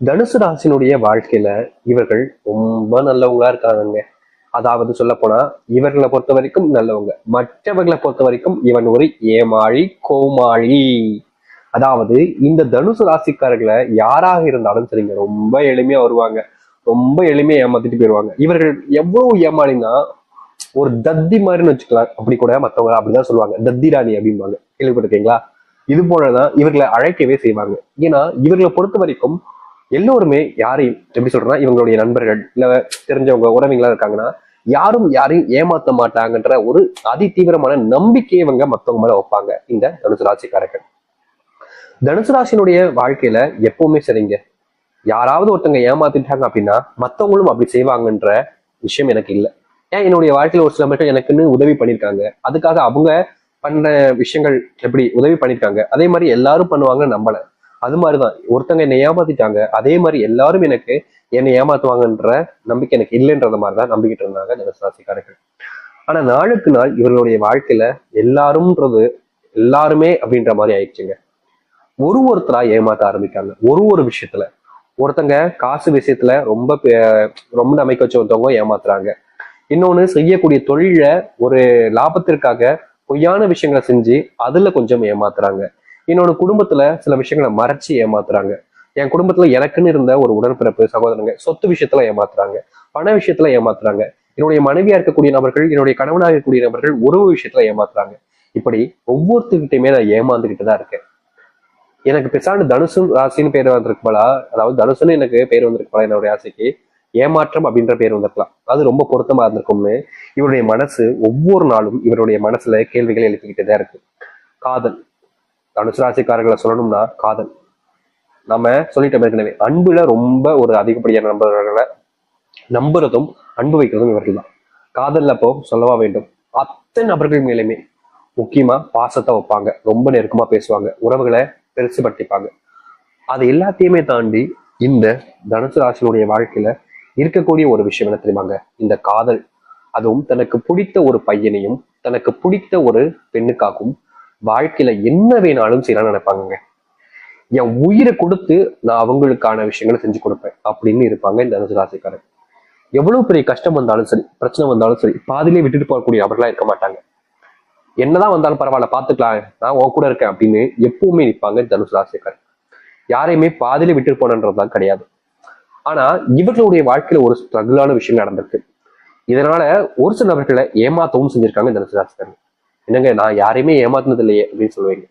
தனுசு ராசினுடைய வாழ்க்கையில இவர்கள் ரொம்ப நல்லவங்களா இருக்காங்க. அதாவது சொல்ல போனா இவர்களை பொறுத்த வரைக்கும் நல்லவங்க, மற்றவர்களை பொறுத்த வரைக்கும் இவன் ஒரு ஏமாளி கோமாளி. அதாவது இந்த தனுசு ராசிக்காரர்களை யாராக இருந்தாலும் சரிங்க, ரொம்ப எளிமையா வருவாங்க, ரொம்ப எளிமையா ஏமாத்திட்டு போயிடுவாங்க. இவர்கள் எவ்வளவு ஏமாளினா ஒரு தத்தி மாதிரின்னு வச்சுக்கலாம். அப்படி கூட மற்றவங்க அப்படிதான் சொல்லுவாங்க, தத்தி ராணி அப்படிம்பாங்க, கேள்விப்பட்டிருக்கீங்களா? இது போலதான் இவர்களை அழைக்கவே செய்வாங்க. ஏன்னா இவர்களை பொறுத்த வரைக்கும் எல்லோருமே யாரையும் எப்படி சொல்றேன்னா, இவங்களுடைய நண்பர்கள் இல்ல தெரிஞ்சவங்க உறவிங்களா இருக்காங்கன்னா யாரும் யாரையும் ஏமாத்த மாட்டாங்கன்ற ஒரு அதி தீவிரமான நம்பிக்கையை இவங்க மத்தவங்க மேல வைப்பாங்க இந்த தனுசு ராசிக்காரர்கள். தனுசு ராசினுடைய வாழ்க்கையில எப்பவுமே சரிங்க, யாராவது ஒருத்தங்க ஏமாத்திட்டாங்க அப்படின்னா மத்தவங்களும் அப்படி செய்வாங்கன்ற விஷயம் எனக்கு இல்லை. ஏன் என்னுடைய வாழ்க்கையில ஒரு சில மக்கள் எனக்குன்னு உதவி பண்ணியிருக்காங்க, அதுக்காக அவங்க பண்ண விஷயங்கள் எப்படி உதவி பண்ணியிருக்காங்க அதே மாதிரி எல்லாரும் பண்ணுவாங்கன்னு நம்பல. அது மாதிரிதான் ஒருத்தங்க என்னை ஏமாத்திட்டாங்க, அதே மாதிரி எல்லாரும் எனக்கு என்னை ஏமாத்துவாங்கன்ற நம்பிக்கை எனக்கு இல்லைன்றத மாதிரிதான் நம்பிக்கிட்டு இருந்தாங்க தனுசு ராசிக்காரர்கள். ஆனா நாளுக்கு நாள் இவர்களுடைய வாழ்க்கையில எல்லாரும்ன்றது எல்லாருமே அப்படின்ற மாதிரி ஆயிடுச்சுங்க. ஒருத்தரா ஏமாத்த ஆரம்பிக்காங்க. ஒரு விஷயத்துல ஒருத்தங்க காசு விஷயத்துல ரொம்ப நம்பிக்கை வச்சு ஒருத்தவங்க ஏமாத்துறாங்க. இன்னொன்னு செய்யக்கூடிய தொழில ஒரு லாபத்திற்காக பொய்யான விஷயங்களை செஞ்சு அதுல கொஞ்சம் ஏமாத்துறாங்க. இன்னொன்னு குடும்பத்துல சில விஷயங்களை மறைச்சு ஏமாத்துறாங்க. என் குடும்பத்துல எனக்குன்னு இருந்த ஒரு உடன்பிறப்பு சகோதரங்க சொத்து விஷயத்துல ஏமாத்துறாங்க, பண விஷயத்துல ஏமாத்துறாங்க. என்னுடைய மனைவியா இருக்கக்கூடிய நபர்கள், என்னுடைய கணவனாக இருக்கக்கூடிய நபர்கள் உறவு விஷயத்துல ஏமாத்துறாங்க. இப்படி ஒவ்வொருத்தருக்கிட்டையுமே நான் ஏமாந்துகிட்டு தான் இருக்கேன். எனக்கு பெருசான தனுசு ராசின்னு பேர் வந்திருக்குங்களா, அதாவது தனுசுன்னு எனக்கு பேர் வந்திருக்குங்களா என்னுடைய ராசிக்கு, ஏமாற்றம் அப்படின்ற பேர் வந்திருக்கலாம், அது ரொம்ப பொருத்தமா இருந்திருக்கும்னு இவருடைய மனசு ஒவ்வொரு நாளும் இவருடைய மனசுல கேள்விகளை எழுப்பிக்கிட்டே தான் இருக்கு. காதல், தனுசு ராசிக்காரர்களை சொல்லணும்னா காதல் நம்ம சொல்லிட்டோம் ஏற்கனவே, அன்புல ரொம்ப ஒரு அதிகப்படியான நம்பர்களை நம்புறதும் அன்பு வைக்கிறதும் இவர்கள் தான். காதல்ல அப்போ சொல்லவா வேண்டும், அத்தனை நபர்கள் மேலுமே முக்கியமா பாசத்தை வைப்பாங்க, ரொம்ப நெருக்கமா பேசுவாங்க, உறவுகளை பெருசுபடுத்திப்பாங்க. அது எல்லாத்தையுமே தாண்டி இந்த தனுசு ராசினுடைய வாழ்க்கையில இருக்கக்கூடிய ஒரு விஷயம் என்ன தெரியுமாங்க, இந்த காதல். அதுவும் தனக்கு பிடித்த ஒரு பையனையும் தனக்கு பிடித்த ஒரு பெண்ணுக்காகவும் வாழ்க்கையில என்ன வேணாலும் செய்யலாம்னு நினைப்பாங்க. என் உயிரை கொடுத்து நான் அவங்களுக்கான விஷயங்களை செஞ்சு கொடுப்பேன் அப்படின்னு இருப்பாங்க இந்த தனுசு ராசிக்காரர். எவ்வளவு பெரிய கஷ்டம் வந்தாலும் சரி, பிரச்சனை வந்தாலும் சரி, பாதிலே விட்டுட்டு போகக்கூடிய அவர்களா இருக்க மாட்டாங்க. என்னதான் வந்தாலும் பரவாயில்ல பாத்துக்கலாம், நான் உன் கூட இருக்கேன் அப்படின்னு எப்பவுமே நிற்பாங்க தனுசு ராசிக்காரர். யாரையுமே பாதியில விட்டு போனன்றதுதான் கிடையாது. ஆனா இவர்களுடைய வாழ்க்கையில ஒரு ஸ்ட்ரகிளான விஷயம் நடந்திருக்கு. இதனால ஒரு சில நபர்களை ஏமாத்தவும் செஞ்சிருக்காங்க தனுசு ராசிக்காரர். என்னங்க நான் யாரையுமே ஏமாத்தினது இல்லையே அப்படின்னு சொல்லுவீங்க.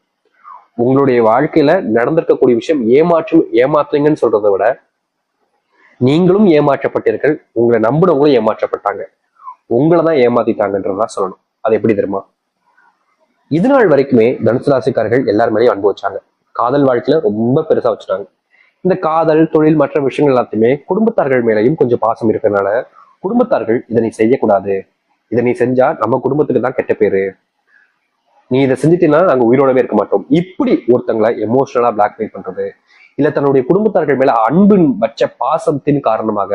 உங்களுடைய வாழ்க்கையில நடந்திருக்கக்கூடிய விஷயம் ஏமாத்துறீங்கன்னு சொல்றதை விட நீங்களும் ஏமாற்றப்பட்டீர்கள், உங்களை நம்பினவங்களும் ஏமாற்றப்பட்டாங்க, உங்களை தான் ஏமாத்திட்டாங்கன்றதான் சொல்லணும். அது எப்படி தெரியுமா, இது நாள் வரைக்குமே தனுசு ராசிக்காரர்கள் எல்லார் மேலேயும் அன்பு வச்சாங்க, காதல் வாழ்க்கையில ரொம்ப பெருசா வச்சுட்டாங்க. இந்த காதல் தொழில் மற்ற விஷயங்கள் எல்லாத்தையுமே குடும்பத்தார்கள் மேலையும் கொஞ்சம் பாசம் இருக்கிறதுனால குடும்பத்தார்கள் இதை நீ செய்யக்கூடாது, இதை நீ செஞ்சா நம்ம குடும்பத்துக்கு தான் கெட்ட பேரு, நீ இதை செஞ்சுட்டீங்கன்னா நாங்க உயிரோடவே இருக்க மாட்டோம், இப்படி ஒருத்தங்களை எமோஷனலா பிளாக்மெயில் பண்றது, இல்ல தன்னுடைய குடும்பத்தார்கள் மேல அன்பின் வச்ச பாசத்தின் காரணமாக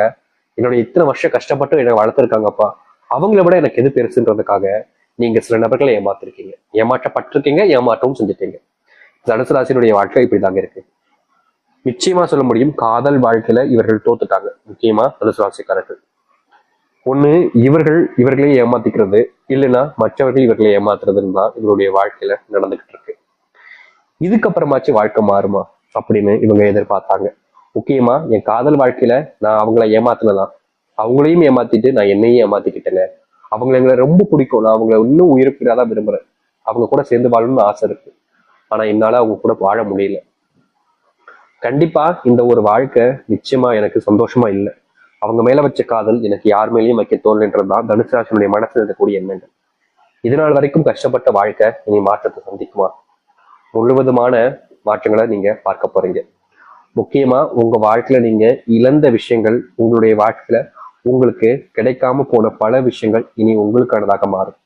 என்னுடைய இத்தனை வருஷம் கஷ்டப்பட்டு என்னை வளர்த்துருக்காங்கப்பா, அவங்கள விட எனக்கு எது பெருசுன்றதுக்காக நீங்க சில நபர்களை ஏமாத்திருக்கீங்க, ஏமாற்றப்பட்டிருக்கீங்க, ஏமாற்றவும் செஞ்சுட்டீங்க. தனுசு ராசியினுடைய வாழ்க்கை இப்படிதாங்க இருக்கு. நிச்சயமா சொல்ல முடியும், காதல் வாழ்க்கையில இவர்கள் தோத்துட்டாங்க. முக்கியமா தனுசு ராசிக்காரர்கள் ஒண்ணு இவர்களே ஏமாத்திக்கிறது, இல்லைன்னா மற்றவர்கள் இவர்களை ஏமாத்துறதுன்னு தான் இவருடைய வாழ்க்கையில நடந்துகிட்டு இருக்கு. இதுக்கப்புறமாச்சு வாழ்க்கை மாறுமா அப்படின்னு இவங்க எதிர்பார்த்தாங்க. முக்கியமா என் காதல் வாழ்க்கையில நான் அவங்கள ஏமாத்தினதான், அவங்களையும் ஏமாத்திட்டு நான் என்னையும் ஏமாத்திக்கிட்டேங்க, அவங்களை எங்களை ரொம்ப பிடிக்கும், நான் அவங்களை இன்னும் உயிர்ப்பிடாதான் விரும்புறேன், அவங்க கூட சேர்ந்து வாழணும்னு ஆசை இருக்கு, ஆனா என்னால அவங்க கூட வாழ முடியல. கண்டிப்பா இந்த ஒரு வாழ்க்கை நிச்சயமா எனக்கு சந்தோஷமா இல்லை, அவங்க மேல வச்ச காதல் எனக்கு யார் மேலேயும் வைக்க தோல்ன்றதுதான் தனுசு ராசினுடைய மனசுல இருக்கக்கூடிய எண்ணங்கள். இதனால் வரைக்கும் கஷ்டப்பட்ட வாழ்க்கை இனி மாற்றத்தை சந்திக்குமா, முழுவதுமான மாற்றங்களை நீங்க பார்க்க போறீங்க. முக்கியமா உங்க வாழ்க்கையில நீங்க இழந்த விஷயங்கள், உங்களுடைய வாழ்க்கையில உங்களுக்கு கிடைக்காம போன பல விஷயங்கள் இனி உங்களுக்கானதாக மாறும்.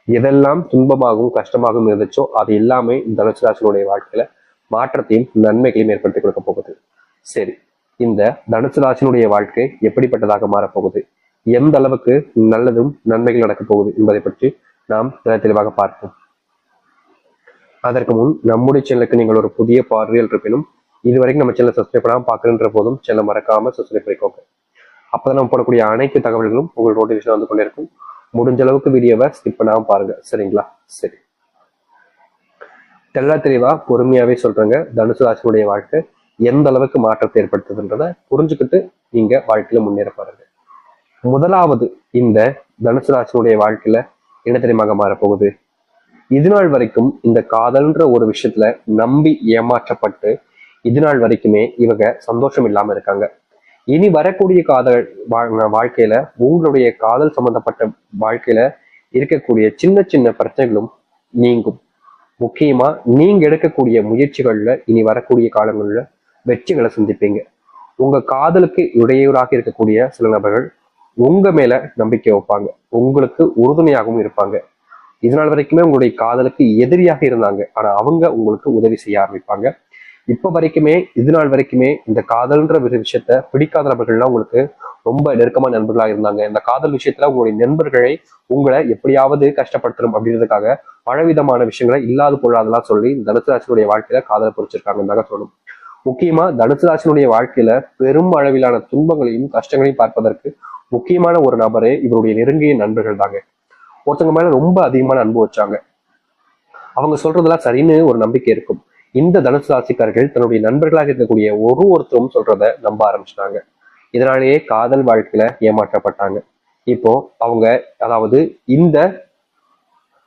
எதெல்லாம் துன்பமாகவும் கஷ்டமாகவும் இருந்துச்சோ அது எல்லாமே தனுசு ராசினுடைய வாழ்க்கையில மாற்றத்தையும் நன்மைகளையும் ஏற்படுத்தி கொடுக்க போகுது. சரி, இந்த தனுசு ராசினுடைய வாழ்க்கை எப்படிப்பட்டதாக மாறப்போகுது, எந்த அளவுக்கு நல்லதும் நன்மைகள் நடக்கப் போகுது என்பதை பற்றி நாம் தெளிவாக பார்ப்போம். அதற்கு முன் நம்முடைய சேனலுக்கு நீங்கள் ஒரு புதிய பார்வையில் இருப்பினும் இது வரைக்கும் நம்ம சேனல் சப்ஸ்கிரைப் பண்ணாமல் பார்க்குறன்ற போதும் சேனலை மறக்காம சப்ஸ்கிரைப் பண்ணிக்கோங்க. அப்பதான் நம்ம போடக்கூடிய அனைத்து தகவல்களும் உங்களுக்கு நோட்டிஃபிகேஷன் வந்து கொண்டே இருக்கும். முடிஞ்ச அளவுக்கு வீடியோவை ஸ்கிப் பண்ணாம பாருங்க, சரிங்களா? சரி, தெளிவா பொறுமையாவே சொல்றேங்க. தனுசு ராசினுடைய வாழ்க்கை எந்த அளவுக்கு மாற்றத்தை ஏற்படுத்துதுன்றத புரிஞ்சுக்கிட்டு நீங்க வாழ்க்கையில முன்னேற பாருங்க. முதலாவது, இந்த தனுசு ராசினுடைய வாழ்க்கையில என்ன தெரியுமாக மாறப்போகுது? இது நாள் வரைக்கும் இந்த காதல்ன்ற ஒரு விஷயத்துல நம்பி ஏமாற்றப்பட்டு இது நாள் வரைக்குமே இவங்க சந்தோஷம் இல்லாம இருக்காங்க. இனி வரக்கூடிய காதல் வாழ்க்கையில உங்களுடைய காதல் சம்பந்தப்பட்ட வாழ்க்கையில இருக்கக்கூடிய சின்ன சின்ன பிரச்சனைகளும் நீங்கும். முக்கியமா நீங்க எடுக்கக்கூடிய முயற்சிகள்ல இனி வரக்கூடிய காலங்கள்ல வெற்றிகளை சந்திப்பீங்க. உங்க காதலுக்கு இடையூறாக இருக்கக்கூடிய சில நபர்கள் உங்க மேல நம்பிக்கை வைப்பாங்க, உங்களுக்கு உறுதுணையாகவும் இருப்பாங்க. இதனால் வரைக்குமே உங்களுடைய காதலுக்கு எதிரியாக இருந்தாங்க, ஆனா அவங்க உங்களுக்கு உதவி செய்ய ஆரம்பிப்பாங்க. இப்ப வரைக்குமே இது நாள் வரைக்குமே இந்த காதல்ன்ற ஒரு விஷயத்த பிடிக்காத நபர்கள்லாம் உங்களுக்கு ரொம்ப நெருக்கமான நண்பர்களா இருந்தாங்க. இந்த காதல் விஷயத்துல உங்களுடைய நண்பர்களை உங்களை எப்படியாவது கஷ்டப்படுத்தணும் அப்படின்றதுக்காக பலவிதமான விஷயங்களை இல்லாத பொருளாதெல்லாம் சொல்லி தனுசு ராசினுடைய வாழ்க்கையில காதலை பொறிச்சிருக்காங்கன்னு சொல்லணும். முக்கியமா தனுசு ராசினுடைய வாழ்க்கையில பெரும் அளவிலான துன்பங்களையும் கஷ்டங்களையும் பார்ப்பதற்கு முக்கியமான ஒரு நபரே இவருடைய நெருங்கிய நண்பர்கள் தாங்க. ஒருத்தவங்க மேல ரொம்ப அதிகமான அன்பு வச்சாங்க, அவங்க சொல்றதெல்லாம் சரின்னு ஒரு நம்பிக்கை இருக்கும். இந்த தனுசு ராசிக்காரர்கள் தன்னுடைய நண்பர்களாக இருக்கக்கூடிய ஒருத்தரும் சொல்றத நம்ப ஆரம்பிச்சிட்டாங்க. இதனாலேயே காதல் வாழ்க்கையில ஏமாற்றப்பட்டாங்க. இப்போ அவங்க, அதாவது இந்த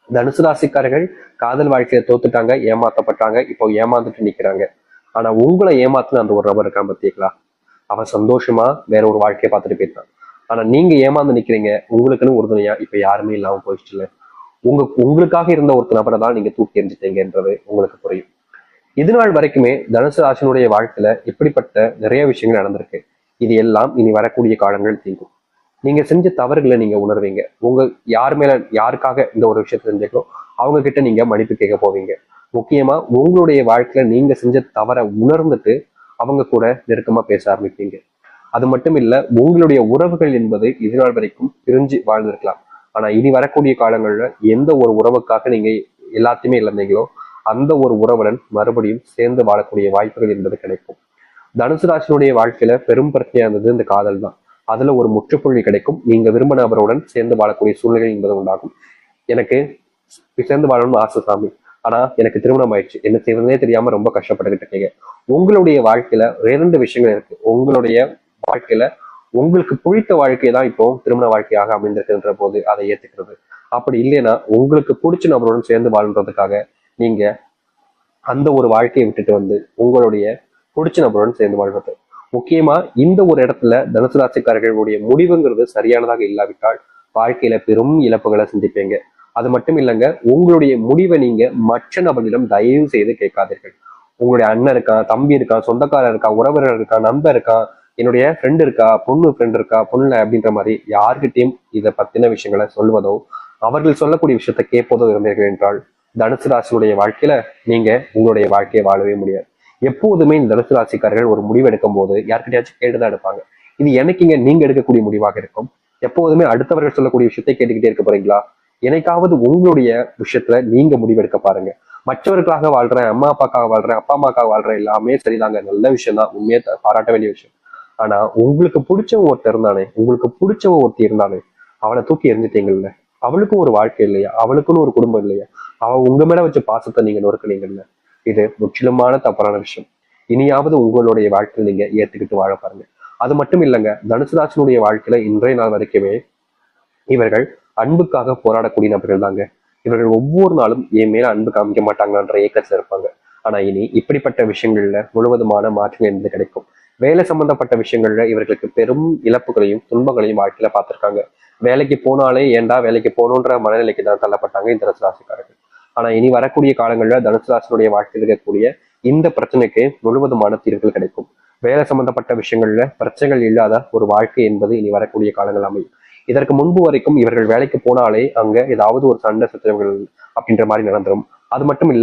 தனுசு ராசிக்காரர்கள் காதல் வாழ்க்கையில தோத்துட்டாங்க, ஏமாற்றப்பட்டாங்க, இப்போ ஏமாந்துட்டு நிக்கிறாங்க. ஆனா உங்களை ஏமாத்துன அந்த ஒரு நபர் இருக்கான் பார்த்தீங்களா, அவன் சந்தோஷமா வேற ஒரு வாழ்க்கையை பார்த்துட்டு போயிட்டான். ஆனா நீங்க ஏமாந்து நிக்கிறீங்க, உங்களுக்குன்னு உறுதுணையா இப்ப யாருமே இல்லாம போயிடுச்சுல. உங்களுக்காக இருந்த ஒரு நபரை தான் நீங்க தூக்கி எறிஞ்சிட்டீங்கன்றது உங்களுக்கு புரியும். இது நாள் வரைக்குமே தனுசு ராசினுடைய வாழ்க்கையில இப்படிப்பட்ட நிறைய விஷயங்கள் நடந்திருக்கு. இது எல்லாம் இனி வரக்கூடிய காலங்கள் தீங்கும். நீங்க செஞ்ச தவறுகளை நீங்க உணர்வீங்க. உங்க யார் மேல யாருக்காக இந்த ஒரு விஷயத்த செஞ்சீங்களோ அவங்க கிட்ட நீங்க மன்னிப்பு கேட்க போவீங்க. முக்கியமா உங்களுடைய வாழ்க்கையில நீங்க செஞ்ச தவறை உணர்ந்துட்டு அவங்க கூட நெருக்கமா பேச ஆரம்பிப்பீங்க. அது மட்டும் இல்ல, உங்களுடைய உறவுகள் என்பது இது நாள் வரைக்கும் பிரிஞ்சு வாழ்ந்திருக்கலாம். ஆனா இனி வரக்கூடிய காலங்கள்ல எந்த ஒரு உறவுக்காக நீங்க எல்லாத்தையுமே இழந்தீங்களோ அந்த ஒரு உறவுடன் மறுபடியும் சேர்ந்து வாழக்கூடிய வாய்ப்புகள் என்பது கிடைக்கும். தனுசு ராசினுடைய வாழ்க்கையில பெரும் பிரச்சனையா இருந்தது இந்த காதல் தான். அதுல ஒரு முற்றுப்புள்ளி கிடைக்கும். நீங்க விரும்ப நபருடன் சேர்ந்து வாழக்கூடிய சூழ்நிலை என்பது உண்டாகும். எனக்கு சேர்ந்து வாழணும்னு ஆசை சாமி, ஆனா எனக்கு திருமணம் ஆயிடுச்சு, என்ன செய்வதே தெரியாம ரொம்ப கஷ்டப்பட்டுக்கிட்டு இருக்கீங்க. உங்களுடைய வாழ்க்கையில 2 விஷயங்கள் இருக்கு. உங்களுடைய வாழ்க்கையில உங்களுக்கு பிடித்த வாழ்க்கை தான் இப்போ திருமண வாழ்க்கையாக அமைந்திருக்கின்ற போது அதை ஏத்துக்கிறது. அப்படி இல்லைன்னா உங்களுக்கு பிடிச்ச நபருடன் சேர்ந்து வாழ்றதுக்காக நீங்க அந்த ஒரு வாழ்க்கையை விட்டுட்டு வந்து உங்களுடைய பிடிச்ச நபருடன் சேர்ந்து வாழ்றது. முக்கியமா இந்த ஒரு இடத்துல தனுசு ராசிக்காரர்களுடைய முடிவுங்கிறது சரியானதாக இல்லாவிட்டால் வாழ்க்கையில பெரும் இழப்புகளை சந்திப்பீங்க. அது மட்டும் இல்லைங்க, உங்களுடைய முடிவை நீங்க மற்ற நபர்களிடம் தயவு செய்து கேட்காதீர்கள். உங்களுடைய அண்ணன் இருக்கான், தம்பி இருக்கான், சொந்தக்காரர் இருக்கா, உறவினர் இருக்கா, நண்பர் இருக்கான், என்னுடைய ஃப்ரெண்ட் இருக்கா, பொண்ணு ஃப்ரெண்ட் இருக்கா, பொண்ணு அப்படின்ற மாதிரி யார்கிட்டையும் இதை பத்தின விஷயங்களை சொல்வதோ அவர்கள் சொல்லக்கூடிய விஷயத்த கேட்பதோ இருந்தீர்கள் என்றால் தனுசு ராசியுடைய வாழ்க்கையில நீங்க உங்களுடைய வாழ்க்கையை வாழவே முடியாது. எப்போதுமே இந்த தனுசு ராசிக்காரர்கள் ஒரு முடிவு எடுக்கும் போது யார்கிட்டயாச்சும் கேட்டுதான் எடுப்பாங்க. இது என்னைக்குங்க நீங்க எடுக்கக்கூடிய முடிவாக இருக்கும்? எப்போதுமே அடுத்தவர்கள் சொல்லக்கூடிய விஷயத்தை கேட்டுக்கிட்டே இருக்க போறீங்களா? என்னைக்காவது உங்களுடைய விஷயத்துல நீங்க முடிவெடுக்க பாருங்க. மற்றவர்களுக்காக வாழ்றேன், அம்மா அப்பாக்காக வாழ்றேன், அப்பா அம்மாக்காக வாழ்றேன், எல்லாமே சரிதாங்க, நல்ல விஷயம் தான், உண்மையை பாராட்ட வேண்டிய விஷயம். ஆனா உங்களுக்கு பிடிச்சவன் ஒருத்தர் இருந்தானே, உங்களுக்கு பிடிச்சவன் ஒருத்தி இருந்தானே, அவனை தூக்கி எறிஞ்சிட்டீங்கல்ல. அவளுக்கும் ஒரு வாழ்க்கை இல்லையா? அவளுக்குன்னு ஒரு குடும்பம் இல்லையா? அவன் உங்க மேல வச்ச பாசத்தை நீங்க நொறுக்குனீங்கல்ல. இது முற்றிலுமான தவறான விஷயம். இனியாவது உங்களுடைய வாழ்க்கையில் நீங்க ஏத்துக்கிட்டு வாழ பாருங்க. அது மட்டும் இல்லைங்க, தனுசு ராசினுடைய வாழ்க்கையில இன்றைய நாள் வரைக்குமே இவர்கள் அன்புக்காக போராடக்கூடிய நபர்கள் தாங்க. இவர்கள் ஒவ்வொரு நாளும் என் மேல அன்பு காமிக்க மாட்டாங்கன்ற ஏக்கத்துல இருப்பாங்க. ஆனா இனி இப்படிப்பட்ட விஷயங்கள்ல முழுவதுமான மாற்றங்கள் என்பது கிடைக்கும். வேலை சம்பந்தப்பட்ட விஷயங்கள்ல இவர்களுக்கு பெரும் இழப்புகளையும் துன்பங்களையும் வாழ்க்கையில பார்த்திருக்காங்க. வேலைக்கு போனாலே ஏன்டா வேலைக்கு போகணுன்ற மனநிலைக்கு தான் தள்ளப்பட்டாங்க இந்த தனுசு ராசிக்காரர்கள். ஆனா இனி வரக்கூடிய காலங்கள்ல தனுசு ராசினுடைய வாழ்க்கையில் இருக்கக்கூடிய இந்த பிரச்சனைக்கு முழுவதுமான தீர்வுகள் கிடைக்கும். வேலை சம்பந்தப்பட்ட விஷயங்கள்ல பிரச்சனைகள் இல்லாத ஒரு வாழ்க்கை என்பது இனி வரக்கூடிய காலங்கள் அமையும். இதற்கு முன்பு வரைக்கும் இவர்கள் வேலைக்கு போனாலே அங்க ஏதாவது ஒரு சண்டை சச்சரவுகள் அப்படின்ற மாதிரி நடந்துரும். அது மட்டும் இல்ல,